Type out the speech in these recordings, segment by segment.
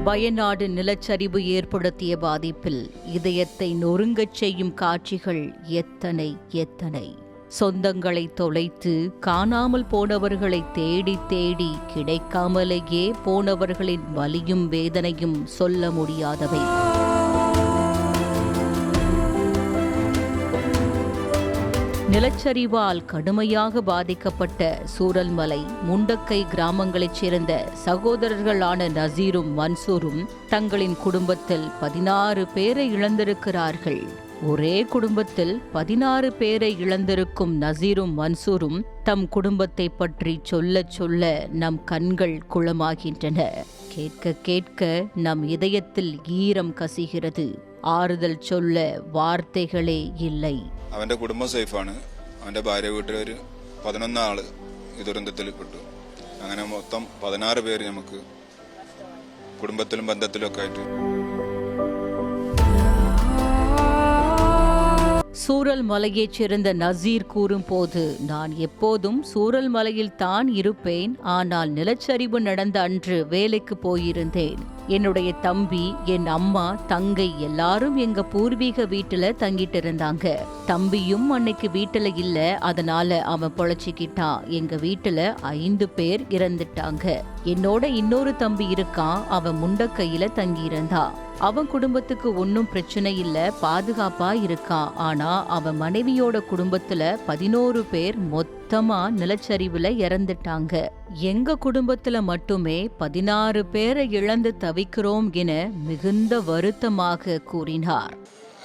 வயநாடு நிலச்சரிவு ஏற்படுத்திய பாதிப்பில் இதயத்தை நொறுங்கச் செய்யும் காட்சிகள் எத்தனை எத்தனை. சொந்தங்களை தொலைத்து காணாமல் போனவர்களை தேடி தேடி கிடைக்காமலேயே போனவர்களின் வலியும் வேதனையும் சொல்ல முடியாதவை. நிலச்சரிவால் கடுமையாக பாதிக்கப்பட்ட சூரல்மலை, முண்டக்கை கிராமங்களைச் சேர்ந்த சகோதரர்களான நசீரும் மன்சூரும் தங்களின் குடும்பத்தில் 16 பேரை இழந்திருக்கிறார்கள். ஒரே குடும்பத்தில் 16 பேரை இழந்திருக்கும் நசீரும் மன்சூரும் தம் குடும்பத்தை பற்றி சொல்ல சொல்ல நம் கண்கள் குளமாகின்றன. கேட்க கேட்க நம் இதயத்தில் ஈரம் கசிகிறது. ആറുതൽ ചൊല്ല വാർത്തകളെ ഇല്ലേ. അവന്റെ കുടുംബം സേഫാണ്. അവന്റെ ഭാര്യ വീട്ടിലൊരു 11 ആള് ഈ ദുരന്തത്തിൽ പെട്ടു. അങ്ങനെ മൊത്തം 16 പേര് നമുക്ക് കുടുംബത്തിലും ബന്ധത്തിലും ഒക്കെ ആയിട്ട്. சூரல் மலையைச் சேர்ந்த நசீர் கூறும் போது, நான் எப்போதும் சூரல் மலையில் தான் இருப்பேன். ஆனால் நிலச்சரிவு நடந்த அன்று வேலைக்கு போயிருந்தேன். என்னுடைய தம்பி, என் அம்மா, தங்கை எல்லாரும் எங்க பூர்வீக வீட்டுல தங்கிட்டு இருந்தாங்க. தம்பியும் அன்னைக்கு வீட்டுல இல்ல, அதனால அவன் பொழைச்சிக்கிட்டான். எங்க வீட்டுல 5 பேர் இறந்துட்டாங்க. என்னோட இன்னொரு தம்பி இருக்கான், அவன் முண்டக்கையில தங்கி இருந்தான். அவன் குடும்பத்துக்கு ஒன்னும் பிரச்சனை இல்ல, பாதுகாப்பா இருக்கான். ஆனா அவன் மனைவியோட குடும்பத்துல 11 பேர் மொத்தமா நிலச்சரிவுல இறந்துட்டாங்க. எங்க குடும்பத்துல மட்டுமே 16 பேரை இழந்து தவிக்கிறோம் என மிகுந்த வருத்தமாக கூறினார்.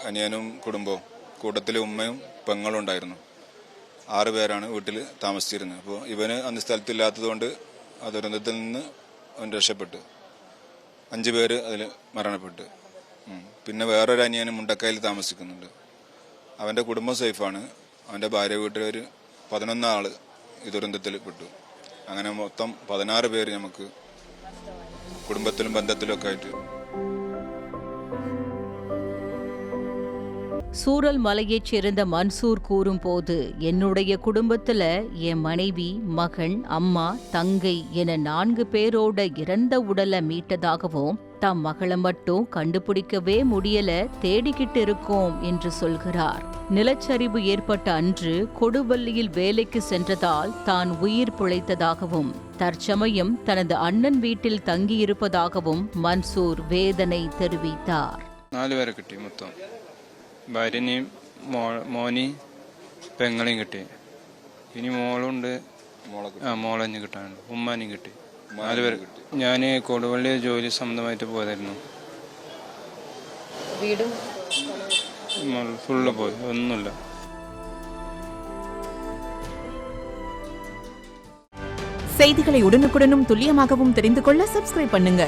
അനിയനും കുടുംബവും കൂട്ടത്തിലെ ഉമ്മയും പെങ്ങളും ഉണ്ടായിരുന്നു. 6 പേരാണ് വീട്ടിൽ താമസിച്ചിരുന്നത്. അപ്പോൾ ഇവന് അന്ന് സ്ഥലത്തില്ലാത്തതുകൊണ്ട് ആ ദുരന്തത്തിൽ നിന്ന് അവൻ രക്ഷപ്പെട്ടു. 5 പേര് അതിൽ മരണപ്പെട്ടു. പിന്നെ വേറൊരു അനിയനും മുണ്ടക്കയിൽ താമസിക്കുന്നുണ്ട്. അവൻ്റെ കുടുംബം സേഫാണ്. അവൻ്റെ ഭാര്യ വീട്ടിലൊരു 11 ആള് ഈ ദുരന്തത്തിൽ പെട്ടു. അങ്ങനെ മൊത്തം 16 പേര് നമുക്ക് കുടുംബത്തിലും ബന്ധത്തിലും ഒക്കെ ആയിട്ട്. சூரல் மலையைச் சேர்ந்த மன்சூர் கூறும் போது, என்னுடைய குடும்பத்துல என் மனைவி, மகன், அம்மா, தங்கை என 4 பேரோட இறந்த உடலை மீட்டதாகவும், தம் மகளை மட்டும் கண்டுபிடிக்கவே முடியல, தேடிக்கிட்டு இருக்கோம் என்று சொல்கிறார். நிலச்சரிவு ஏற்பட்ட அன்று கொடுவள்ளியில் வேலைக்கு சென்றதால் தான் உயிர் பிழைத்ததாகவும், தற்சமயம் தனது அண்ணன் வீட்டில் தங்கியிருப்பதாகவும் மன்சூர் வேதனை தெரிவித்தார். 4 പേരെ കിട്ടി മൊത്തം. ഭാര്യനെയും മോനി പെങ്ങളെയും കിട്ടി. ഇനി മോളുണ്ട്, മോളഞ്ഞ് കിട്ടാനുണ്ട്. ഉമ്മാനെയും കിട്ടി. 4 പേര് കിട്ടി. ഞാൻ കൊടുവള്ളി ജോലി സംബന്ധമായിട്ട് പോയതായിരുന്നു. വീടും ഫുള്ള് പോയി, ഒന്നുമില്ല. செய்திகளை உடனுக்குடனும் துல்லியமாகவும் தெரிந்து கொள்ள சப்ஸ்கிரைப் பண்ணுங்க.